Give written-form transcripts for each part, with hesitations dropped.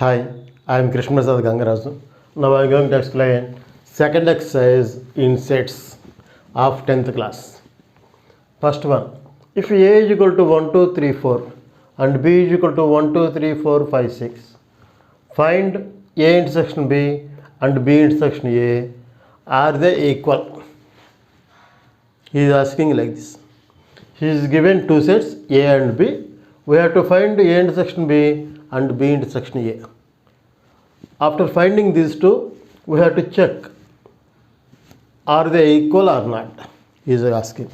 Hi, I am Krishna Prasad Gangaraju. Now I am going to explain second exercise in sets of 10th class. First one, if A is equal to 1, 2, 3, 4 and B is equal to 1, 2, 3, 4, 5, 6, find A intersection B and B intersection A, are they equal? He is asking like this. He is given two sets A and B. We have to find A intersection B and B intersection A. After finding these two, we have to check are they equal or not. He is asking.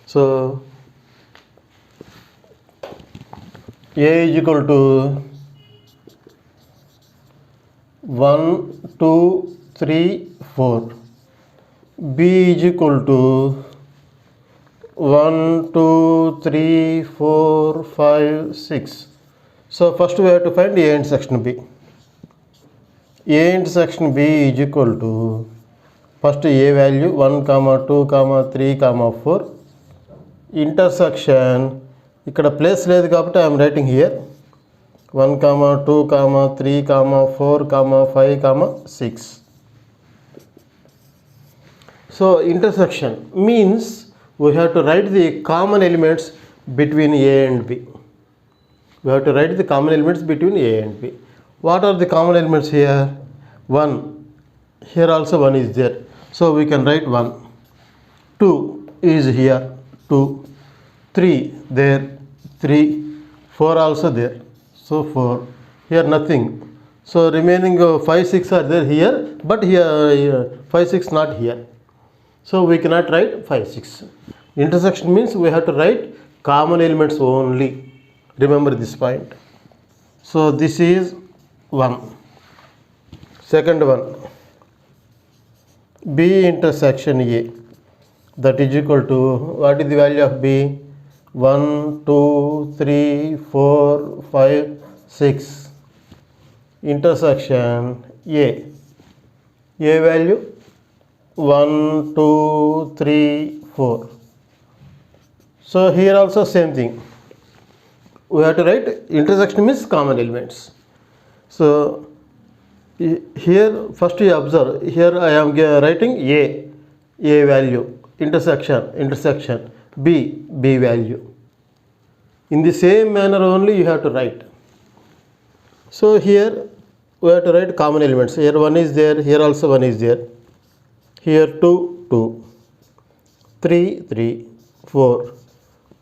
So A is equal to 1, 2, 3, 4. B is equal to 1, 2, 3, 4, 5, 6. So first we have to find A intersection B. A intersection B is equal to first A value 1, 2, 3, 4. Intersection ఇక్కడ place లేదు కాబట్టి I am writing here 1, 2, 3, 4, 5, 6. So intersection means we have to write the common elements between A and B. We have to write the common elements between A and B. What are the common elements here? 1. Here also 1 is there. So we can write 1. 2 is here. 2. 3 there. 3. 4 also there. So 4. Here nothing. So remaining 5, 6 are there here. But here 5, 6 not here. So we cannot write 5, 6. Intersection means we have to write common elements only. Remember this point. So this is 1. Second one, B intersection A, that is equal to, what is the value of B? 1, 2, 3, 4, 5, 6. Intersection A. A value 1, 2, 3, 4. So here also same thing. We have to write intersection means common elements. So here first you observe, here I am writing A value, intersection, B value. In the same manner only you have to write. So here we have to write common elements. Here 1 is there, here also 1 is there. Here 2, 2, 3, 3, 4.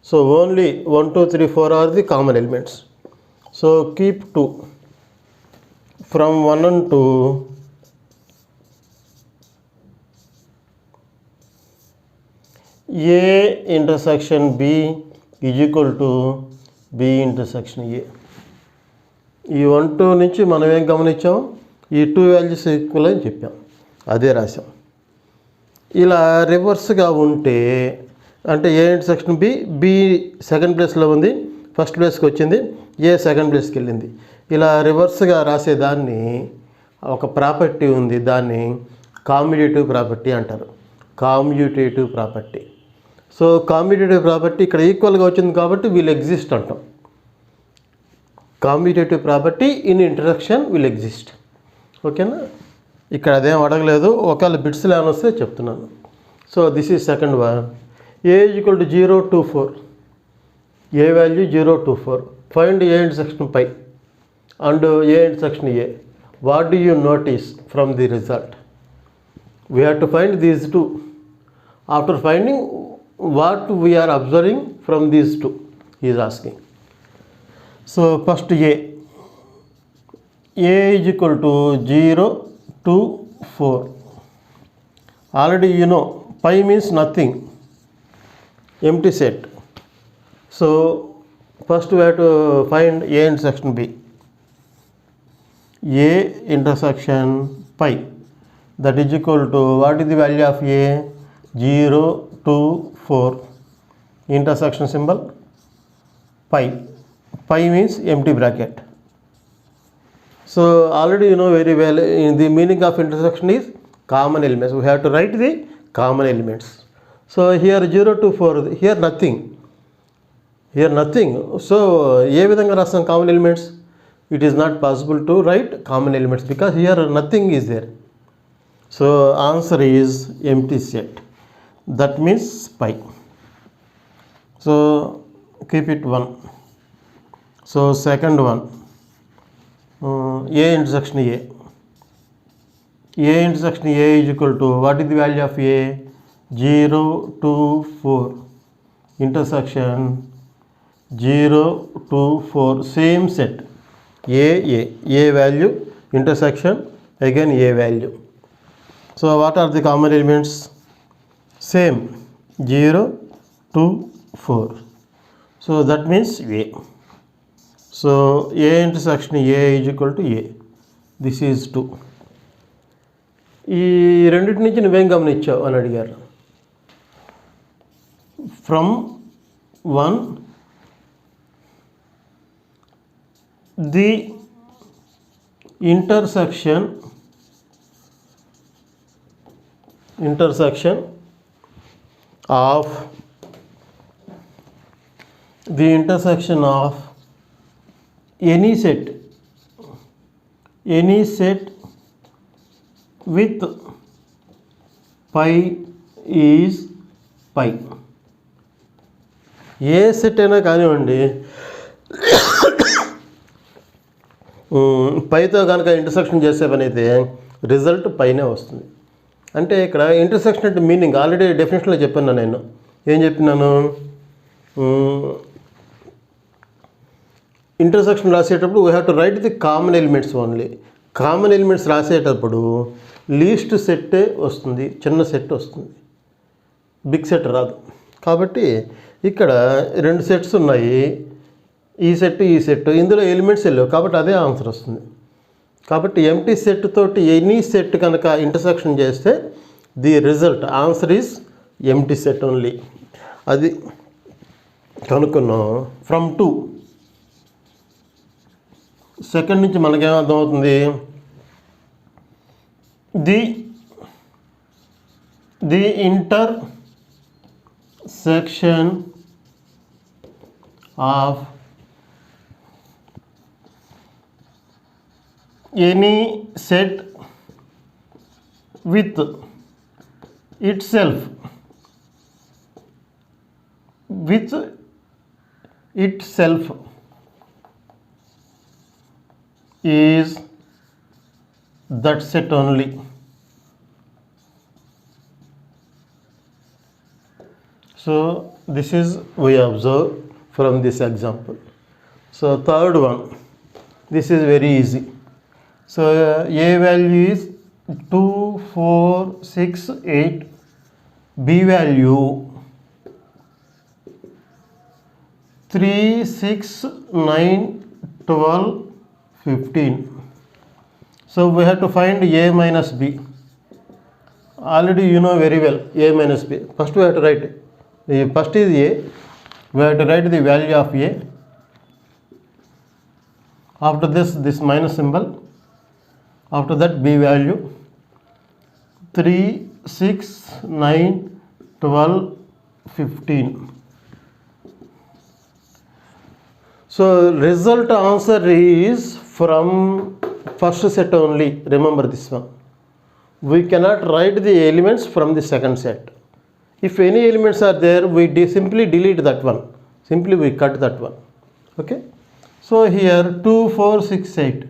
So only 1, 2, 3, 4 are the common elements. So keep 2. From 1 and 2, A intersection B is equal to B intersection A. ఈ 1, 2 నుంచి మనం ఏం గమనించాం, ఈ 2 values equal అని చెప్పాం, అదే రాసాం. ఇలా రివర్స్గా ఉంటే అంటే ఏ ఇంటర్సెక్షన్ బి సెకండ్ ప్లేస్లో ఉంది, ఫస్ట్ ప్లేస్కి వచ్చింది, ఏ సెకండ్ ప్లేస్కి వెళ్ళింది. ఇలా రివర్స్గా రాసేదాన్ని ఒక ప్రాపర్టీ ఉంది, దాన్ని కామ్యుటేటివ్ ప్రాపర్టీ అంటారు. Commutative property. So commutative property ఇక్కడ ఈక్వల్గా వచ్చింది కాబట్టి విల్ ఎగ్జిస్ట్ అంటాం. Commutative property in intersection will exist. ఓకేనా, ఇక్కడ అదేం అడగలేదు, ఒకవేళ బిట్స్లో ఏమైనా వస్తే చెప్తున్నాను. So this is second one. A is equal to 0, 2, 4. A value 0, 2, 4. Find A intersection పై and A intersection A. What do you notice from the result? We have to find these two. After finding, what we are observing from these two, he is asking. So first A is equal to 0, 2, 4. Already you know pi means nothing, empty set. So first we have to find A intersection B. A intersection pi, that is equal to, what is the value of A? 0, 2, 4. Intersection symbol pi. Pi means empty bracket. So already you know very well, the meaning of intersection is common elements. We have to write the common elements. So here 0, 2, 4, here nothing. So ఏ విధంగా రాస్తాం common elements? it is not possible to write common elements because here nothing is there. So answer is empty set. That means pi. So keep it 1. So second one, A intersection A. A intersection A is equal to, what is the value of A? 0, 2, 4. Intersection 0, 2, 4. Same set. A value, intersection, again A value. So what are the common elements? Same, 0, 2, 4. So that means A. So A intersection A is equal to A. This is 2. ఈ రెండింటి నుంచి నువ్వేం గమనించావు అని అడిగారు. From 1 the intersection of any set with pi is pi. A set అయినా కానివ్వండి, పైతో కనుక intersection చేసే పని అయితే రిజల్ట్ పైనే వస్తుంది. అంటే ఇక్కడ ఇంటర్సెక్షన్ అంటే మీనింగ్ ఆల్రెడీ డెఫినేషన్లో చెప్పాను. నేను ఏం చెప్పినాను? ఇంటర్సెక్షన్ రాసేటప్పుడు we have to write the common elements only. Common elements రాసేటప్పుడు లీస్ట్ సెట్టే వస్తుంది, చిన్న సెట్ వస్తుంది, బిగ్ సెట్ రాదు. కాబట్టి ఇక్కడ 2 సెట్స్ ఉన్నాయి, ఈ సెట్ ఈ సెట్, ఇందులో ఎలిమెంట్స్ వెళ్ళావు కాబట్టి అదే ఆన్సర్ వస్తుంది. కాబట్టి ఎంటీ సెట్ తోటి ఎనీ సెట్ కనుక ఇంటర్సెక్షన్ చేస్తే the result answer is empty set only. అది కనుక్కున్నాం. ఫ్రమ్ 2 సెకండ్ నుంచి మనకేం అర్థమవుతుంది? The intersection of any set with itself is that set only. So this is we observe from this example. So third one, this is very easy. So A value is 2, 4, 6, 8. B value 3, 6, 9, 12, 15. So we have to find A minus B. Already you know very well A minus B. First we have to write, first is A. We have to write the value of A. After this minus symbol. After that B value 3, 6, 9, 12, 15. So result answer is from first set only. Remember this one. We cannot write the elements from the second set. If any elements are there, we simply delete that one. Simply we cut that one. Okay. So here 2, 4, 6, 8.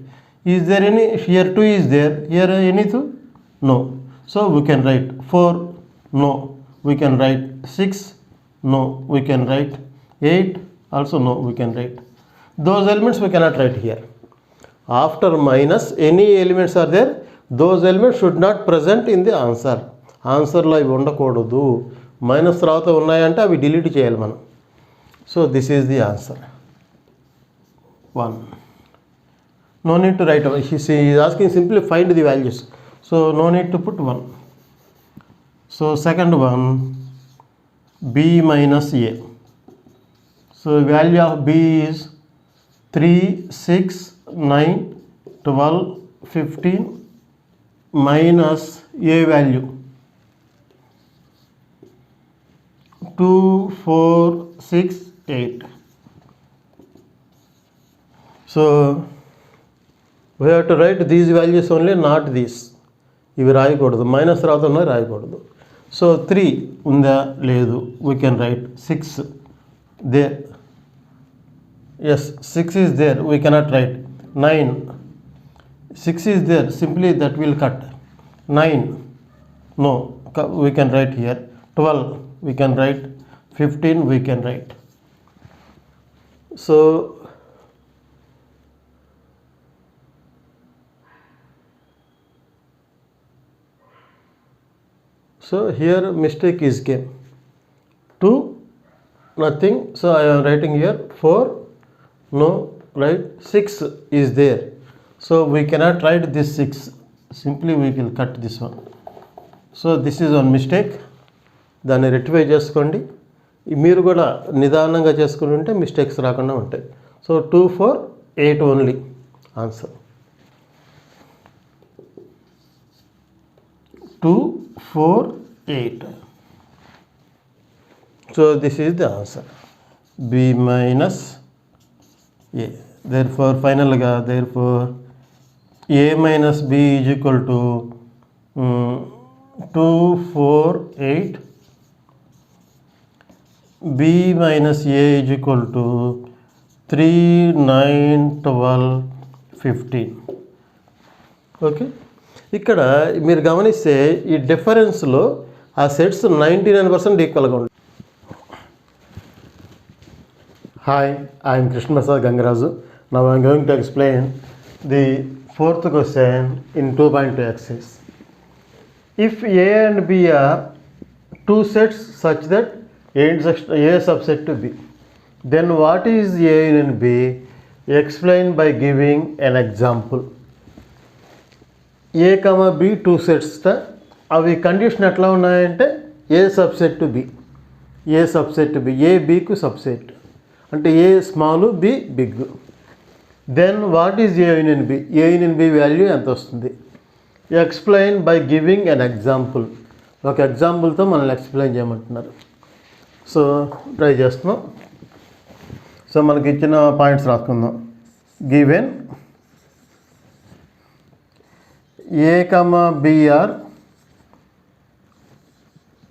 Is there any? Here 2 is there. Here any 2? No. So we can write 4. No. We can write 6. No. We can write 8. Also no. We can write. Those elements we cannot write here. After minus, any elements are there. Those elements should not present in the answer. Answer లో ఇవి ఉండకూడదు. Minus తర్వాత ఉన్నాయంటే అవి delete చేయాలి మనం. So this is the answer. 1. No need to write. He is asking simply find the values. So no need to put 1. So second one, B minus A. So value of B is 3, 6, 9, 12, 15 minus A value 2, 4, 6, 8. So we have to right these values only, not these. ఇవి రాయకూడదు, minus తర్వాత ఉన్నవి రాయకూడదు. So 3 ఉందా, లేదు. We can write 6 there. Yes, 6 is there, we cannot write 9. 6 is there, simply that will cut. 9, no, we can write here. 12 we can write. 15 we can write. So here mistake is came. 2 nothing, so I am writing here 4, no, right. 6 is there, so we cannot write this 6, simply we will cut this one. So this is one mistake, దాన్ని rectify చేసుకోండి. మీరు కూడా నిదానంగా చేసుకుని ఉంటే mistakes రాకుండా ఉంటాయి. So 2, 4, 8 only answer. 2, 4, 8. So this is the answer, B minus A. Therefore final ga, therefore A minus B is equal to 2, 4, 8. B minus A is equal to 3, 9, 12, 15. Okay, ఇక్కడ మీరు గమనిస్తే ఈ డిఫరెన్స్లో ఆ సెట్స్ 99% ఈక్వల్గా ఉంటాయి. Hi, I'm Krishna Prasad Gangaraju. Now I'm going to explain the 4th question in 2.2 exercise. If A and B are two sets such that A subset to B, then what is A and B? Explain by giving an example. A, B 2 sets, అవి condition ఎట్లా ఉన్నాయంటే A subset to B, A subset to B, A Bకు subset అంటే A small B big. Then what is A union B? A union B value ఎంత వస్తుంది? Explain by giving an example. ఒక ఎగ్జాంపుల్తో మనల్ని ఎక్స్ప్లెయిన్ చేయమంటున్నారు. సో ట్రై చేస్తున్నాం. So మనకి ఇచ్చిన పాయింట్స్ రాసుకుందాం. Given A, B are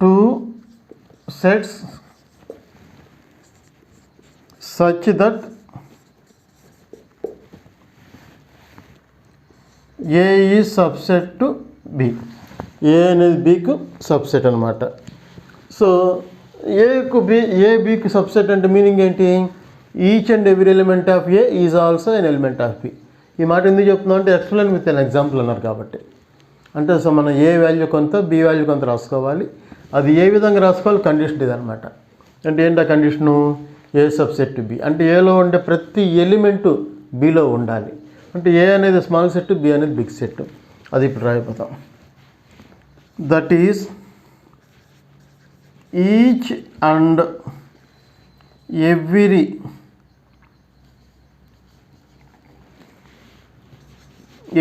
2 sets such that A is subset to B. A అనేది Bకు సబ్సెట్ అనమాట. సో A Bకు సబ్సెట్ అంటే మీనింగ్ ఏంటి? Each and every element of A is also an element of B. ఈ మాట ఎందుకు చెప్తున్నాం అంటే ఎక్స్ప్లెయిన్ విత్ అన్ ఎగ్జాంపుల్ అన్నారు కాబట్టి. అంటే సో మనం ఏ వాల్యూ కొంత, బి వాల్యూ కొంత రాసుకోవాలి. అది ఏ విధంగా రాసుకోవాలి? కండిషన్ ఇదనమాట. అంటే ఏంటి ఆ కండిషను? ఏ సబ్సెట్ బి అంటే ఏలో ఉండే ప్రతి ఎలిమెంటు బిలో ఉండాలి. అంటే ఏ అనేది స్మాల్ సెట్, బి అనేది బిగ్ సెట్. అది ఇప్పుడు రాయిపోతాం. That is each and every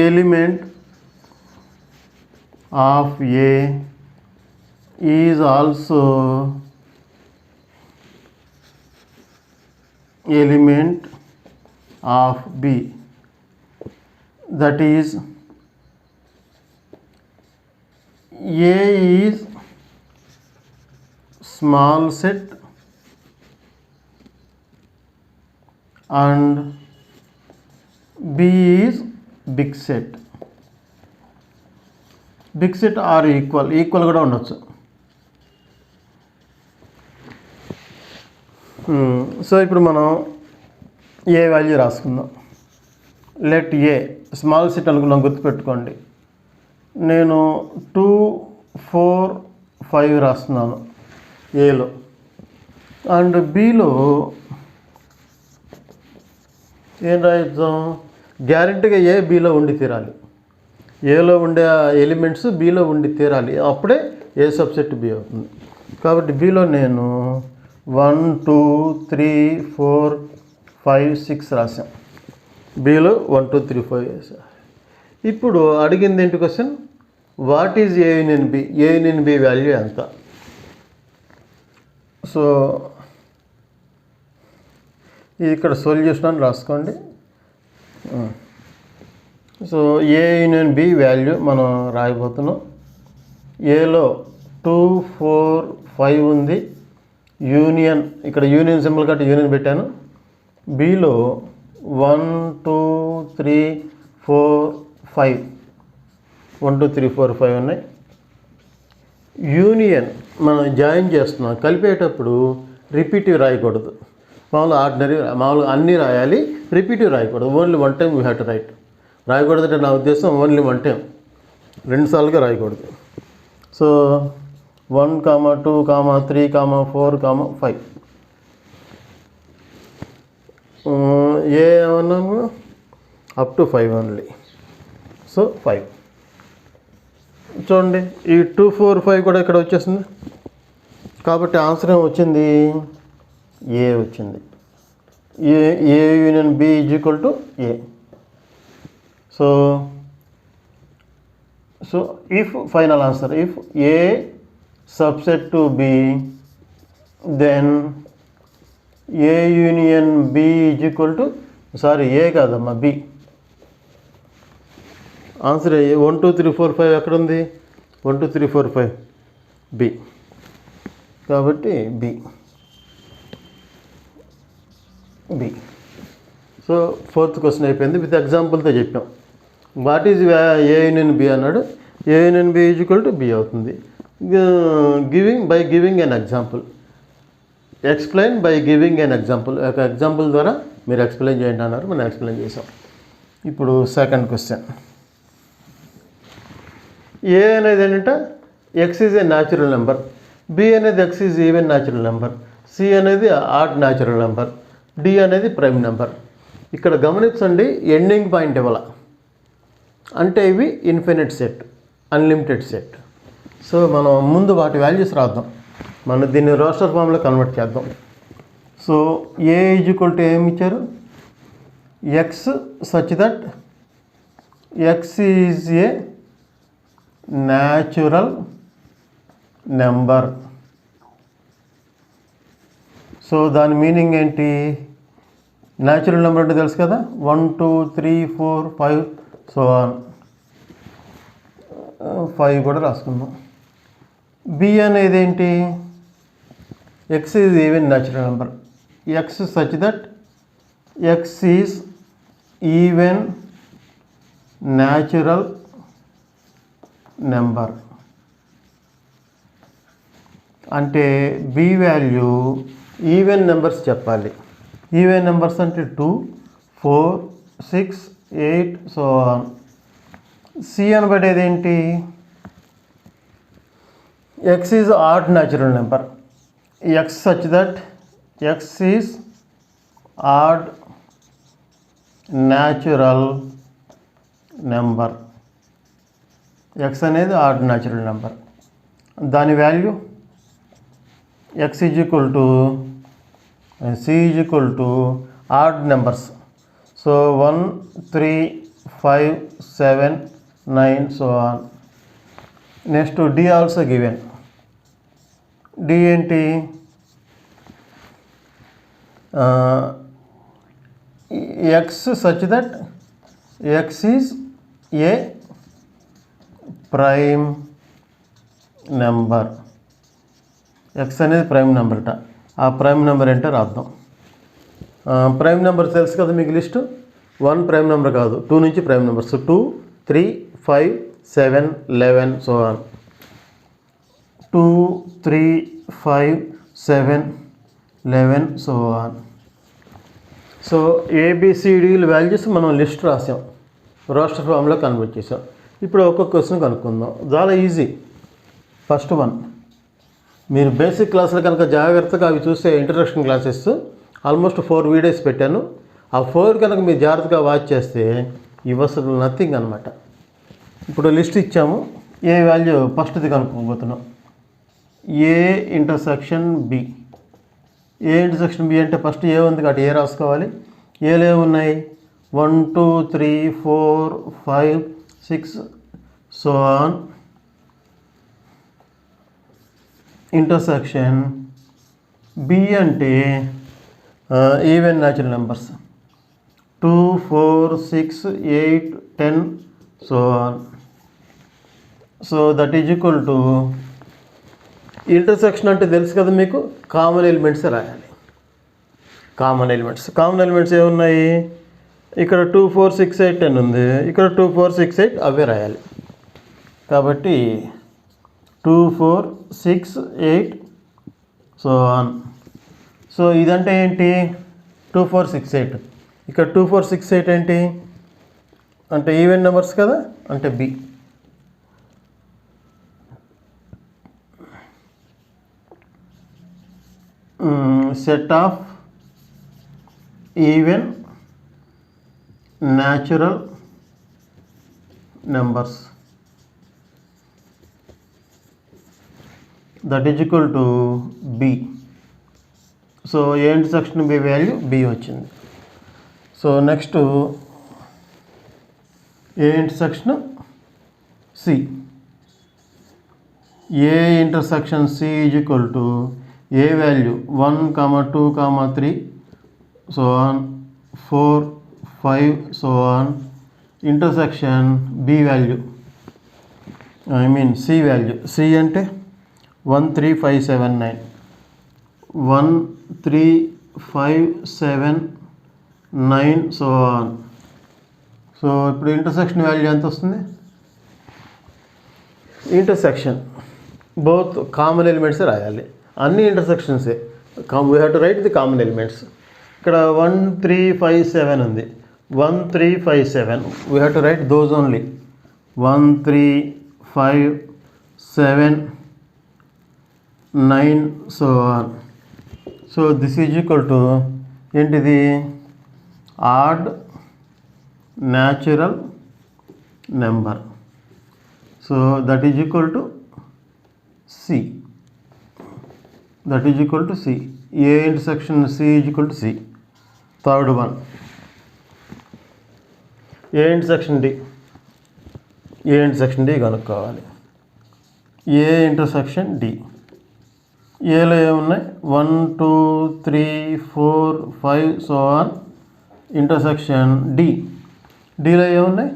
element of A is also element of B. That is, A is small set and B is big set. Big set are equal కూడా ఉండొచ్చు. So ఇప్పుడు మనం A value రాసుకుందాం. Let A small set అనుకున్నాం, గుర్తుపెట్టుకోండి. నేను 2, 4, 5 రాస్తున్నాను ఏలో. అండ్ బిలో ఏం రాయిద్దాం? గ్యారెంటీగా ఏ బీలో ఉండి తీరాలి. ఏలో ఉండే ఎలిమెంట్స్ బీలో ఉండి తీరాలి, అప్పుడే ఏ సబ్సెట్ బి అవుతుంది. కాబట్టి బీలో నేను 1, 2, 3, 4, 5, 6 రాసాం. బీలో 1, 2, 3, 4 వేసా. ఇప్పుడు అడిగింది ఏంటి question? What is A union B? A union B value ఎంత? సో ఇది ఇక్కడ సొల్యూషన్ అని రాసుకోండి. So A union B value మనం రాయబోతున్నాం. ఏలో 2 4 5 ఉంది. యూనియన్ ఇక్కడ యూనియన్ సింబల్ కట్టి యూనియన్ పెట్టాను. బిలో 1 2 3 4 5 1 2 3 4 5 ఉన్నాయి. యూనియన్ మనం జాయిన్ చేస్తున్నాం. కలిపేటప్పుడు రిపీటివ్ రాయకూడదు. మామూలుగా అన్నీ రాయాలి, రిపీటివ్ రాయకూడదు. Only one time we have to right. రాయకూడదు అంటే నా ఉద్దేశం ఓన్లీ వన్ టైం, 2 సార్లుగా రాయకూడదు. సో 1 2 3 4 5 ఏమన్నాము అప్ టు 5 ఓన్లీ. సో 5 చూడండి. ఈ 2 4 5 కూడా ఇక్కడ వచ్చేసింది. కాబట్టి ఆన్సర్ ఏం వచ్చింది? ఏ వచ్చింది. A union B is equal to A. So if final answer, if A subset to B, then A union B is equal to, A కాదమ్మా బి. ఆన్సర్ 1 2 3 4 5 ఎక్కడ ఉంది? 1 2 3 4 5 బి. కాబట్టి బి. సో 4th క్వశ్చన్ అయిపోయింది. With ఎగ్జాంపుల్తో చెప్పాం. What is A union B అన్నాడు. A union B is equal to B అవుతుంది. By giving an example. Explain by giving an example. ఒక ఎగ్జాంపుల్ ద్వారా మీరు ఎక్స్ప్లెయిన్ చేయండి అన్నారు. మనం ఎక్స్ప్లెయిన్ చేసాం. ఇప్పుడు సెకండ్ క్వశ్చన్. ఏ అనేది ఏంటంటే x is a natural number, B అనేది x is even natural number, C అనేది ఆడ్ న్యాచురల్ నెంబర్, డి అనేది ప్రైమ్ నెంబర్. ఇక్కడ గమనించండి, ఎండింగ్ పాయింట్ ఇవ్వాల. అంటే ఇవి infinite set, unlimited set. So మనం ముందు వాటి వాల్యూస్ రాద్దాం. మనం దీన్ని రోస్టర్ ఫామ్లో కన్వర్ట్ చేద్దాం. So A is equal to ఏమి ఇచ్చారు? X such that x is a natural number. So దాని మీనింగ్ ఏంటి? న్యాచురల్ నెంబర్ అంటే తెలుసు కదా, 1 2 3 4 5 సో 5 కూడా రాసుకుందాం. బి అనేది ఏంటి? X is even natural number. X such that x is even natural number. అంటే బి వాల్యూ ఈవెన్ నెంబర్స్ చెప్పాలి. ఈవెన్ నెంబర్స్ అంటే 2 4 6 8 సో ఆన్. సి అనబడేది ఏంటి? X is odd natural number. X such that x is odd natural number. X అనేది odd natural number. దాని value x is equal to C is equal to odd numbers. So 1 3 5 7 9 so on. Next D also given. D ఏంటి? X such that x is a prime number. X అనేది prime number అట. ఆ prime number ఏంటో రాద్దాం. Prime number తెలుసు కదా మీకు list. 1 prime number కాదు, 2 నుంచి prime numbers. 2 3 5 7 11 so on. 2 3 5 7 11 so on. So ఏబిసిడిల వాల్యూస్ మనం లిస్ట్ రాసాం, రోస్టర్ ఫామ్లో కన్వర్ట్ చేసాం. ఇప్పుడు ఒక్కొక్క క్వశ్చన్ కనుక్కుందాం. చాలా ఈజీ. ఫస్ట్ వన్, మీరు బేసిక్ క్లాసులు కనుక జాగ్రత్తగా అవి చూస్తే ఇంట్రడక్షన్ క్లాసెస్ ఆల్మోస్ట్ 4 వీడియోస్ పెట్టాను. ఆ 4 కనుక మీరు జాగ్రత్తగా వాచ్ చేస్తే ఇవి అసలు నథింగ్ అనమాట. ఇప్పుడు లిస్ట్ ఇచ్చాము. ఏ వాల్యూ ఫస్ట్ది కనుక్కోబోతున్నాం. A intersection B. A intersection B అంటే ఫస్ట్ ఏ ఉంది కాబట్టి ఏ రాసుకోవాలి. ఏలు ఏమున్నాయి? 1 2 3 4 5 6 సో ఆన్. ఇంటర్సెక్షన్ బి అంటే even natural numbers. 2, 4, 6, 8, 10, so on. So that is equal to intersection అంటే తెలుసు కదా మీకు, కామన్ ఎలిమెంట్స్ రాయాలి. కామన్ ఎలిమెంట్స్ ఏమున్నాయి, ఇక్కడ 2, 4, 6, 8, 10 ఉంది, ఇక్కడ 2, 4, 6, 8 అవే రాయాలి. కాబట్టి 2, 4, 6, 8 సో ఆన్. సో ఇదంటే ఏంటి, 2, 4, 6, 8. ఇక్కడ 2, 4, 6, 8 ఏంటి అంటే ఈవెన్ నెంబర్స్ కదా, అంటే B. Set of even natural numbers that is equal to B. So A intersection B value B వచ్చింది. So next A intersection C. A intersection C is equal to A value 1, 2, 3 so on 4, 5 so on intersection B value, I mean C value. C అంటే 1, 3, 5, 7, 9. 1, 3, 5, 7, 9 so on. So ఇప్పుడు intersection value ఎంత వస్తుంది, intersection both common elements రాయాలి, అన్ని ఇంటర్సెక్షన్సే. We have to write the common elements. ఇక్కడ 1, 3, 5, 7 ఉంది, 1, 3, 5, 7 we have to write those only. 1, 3, 5, 7, 9 so on. So this is equal to ఏంటిది, odd natural number. So that is equal to C. That is equal to C. A intersection C is equal to C. Third one. A intersection D. A intersection D కనుక్కోవాలి. A intersection D. ఏలో ఏమున్నాయి, 1, 2, 3, 4, 5 so on. Intersection D. Dలో ఏమున్నాయి,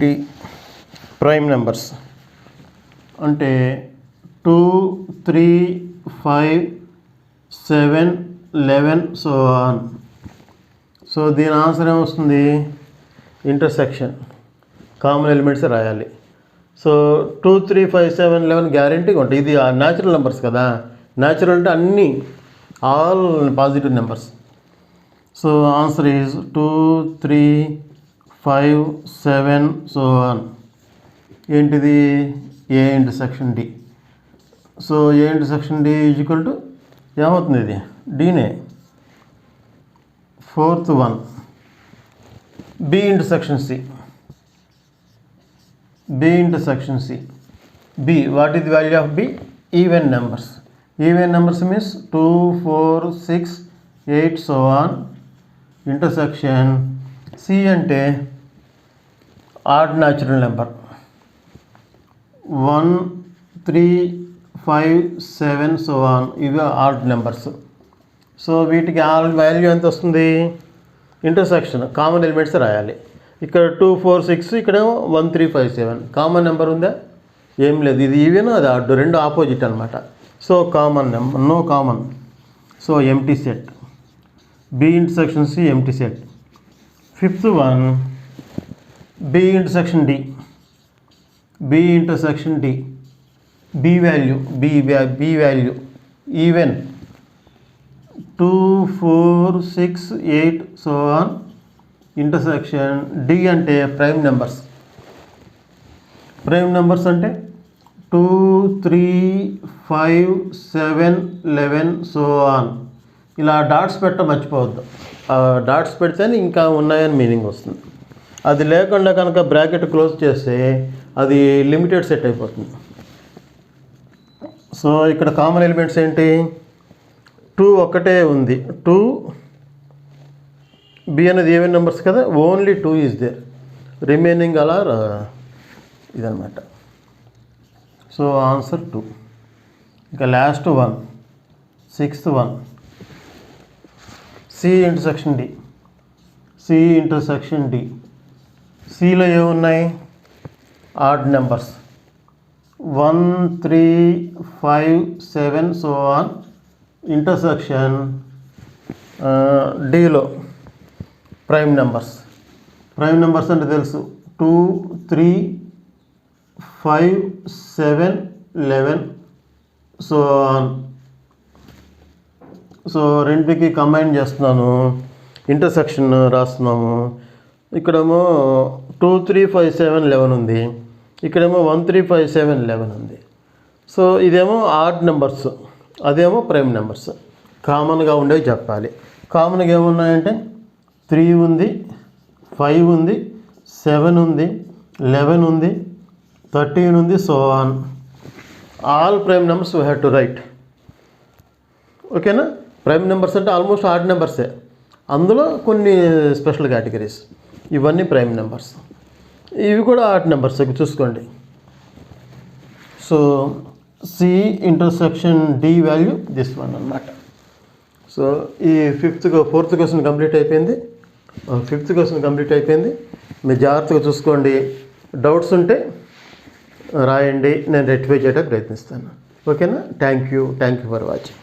D prime numbers అంటే 2, 3, 5, 7, 11 so on. So దీని answer ఏమొస్తుంది, intersection common elements రాయాలి. So 2, 3, 5, 7, 11 గ్యారెంటీగా ఉంటాయి. ఇది న్యాచురల్ నెంబర్స్ కదా, న్యాచురల్ అంటే అన్నీ all positive numbers. So answer is 2, 3, 5, 7 so on. ఏంటిది, A intersection D. So A intersection D is equal to ఏమవుతుంది, ఇది డీనే. Fourth one, B intersection C. B intersection C. B, what is the value of B, even numbers. Even numbers means 2, 4, 6, 8 so on. Intersection C అంటే odd natural number. 1, 3, 5, 7 so on, ఇవి add numbers. So వీటికి all value ఎంత వస్తుంది, intersection common elements రాయాలి. ఇక్కడ 2, 4, 6, ఇక్కడేమో 1, 3, 5, 7 common number ఉందా, ఏం లేదు. ఇది ఈవెన్, అది ఆడ్, రెండు ఆపోజిట్ అనమాట. So common number, no common. So empty set. B intersection C empty set. Fifth one, B intersection D. B intersection D. B value, B value even 2, 4, 6, 8 so on. Intersection D అంటే prime numbers. Prime numbers అంటే 2, 3, 5, 7, 11 so on. ఇలా dots పెట్ట మర్చిపోవద్దు. Dots పెడితేనే ఇంకా ఉన్నాయని meaning వస్తుంది. అది లేకుండా కనుక బ్రాకెట్ క్లోజ్ చేస్తే అది లిమిటెడ్ సెట్ అయిపోతుంది. సో ఇక్కడ కామన్ ఎలిమెంట్స్ ఏంటి, 2 ఒక్కటే ఉంది. 2 బి అనేది ఈవెన్ నెంబర్స్ కదా, ఓన్లీ 2 ఈజ్ దేర్, రిమైనింగ్ అలా ఇదనమాట. So answer 2. ఇంకా last one, sixth one. C intersection D, C intersection D. సిలో ఏమున్నాయి? Odd numbers 1 3 5 7 so on. Intersection డిలో ప్రైమ్ నెంబర్స్. ప్రైమ్ నెంబర్స్ అంటే తెలుసు, 2 3 5 7 11 సో ఆన్. సో రెండుకి కంబైన్ చేస్తున్నాను, ఇంటర్సెక్షన్ రాస్తున్నాము. ఇక్కడేమో 2 3 5 7 11 ఉంది, ఇక్కడేమో 1 3 5 7 11 ఉంది. సో ఇదేమో ఆడ్ నెంబర్స్, అదేమో ప్రైమ్ నెంబర్స్. కామన్గా ఉండేవి చెప్పాలి. కామన్గా ఏమున్నాయంటే 3 ఉంది, 5 ఉంది, 7 ఉంది, 11 ఉంది, 13 ఉంది, so on. All prime numbers we have to write. ఓకేనా? ప్రైమ్ నెంబర్స్ అంటే ఆల్మోస్ట్ ఆడ్ నెంబర్సే, అందులో కొన్ని స్పెషల్ కేటగిరీస్. ఇవన్నీ ప్రైమ్ నెంబర్స్, ఇవి కూడా ఆడ్ నెంబర్స్ చూసుకోండి. So C intersection D value this one అన్నమాట. సో ఈ ఫోర్త్ క్వశ్చన్ కంప్లీట్ అయిపోయింది. ఫిఫ్త్ క్వశ్చన్ కంప్లీట్ అయిపోయింది. మీరు జాగ్రత్తగా చూసుకోండి. డౌట్స్ ఉంటే రాయండి, నేను రెక్టిఫై చేయడానికి ప్రయత్నిస్తాను. ఓకేనా? Thank you for watching.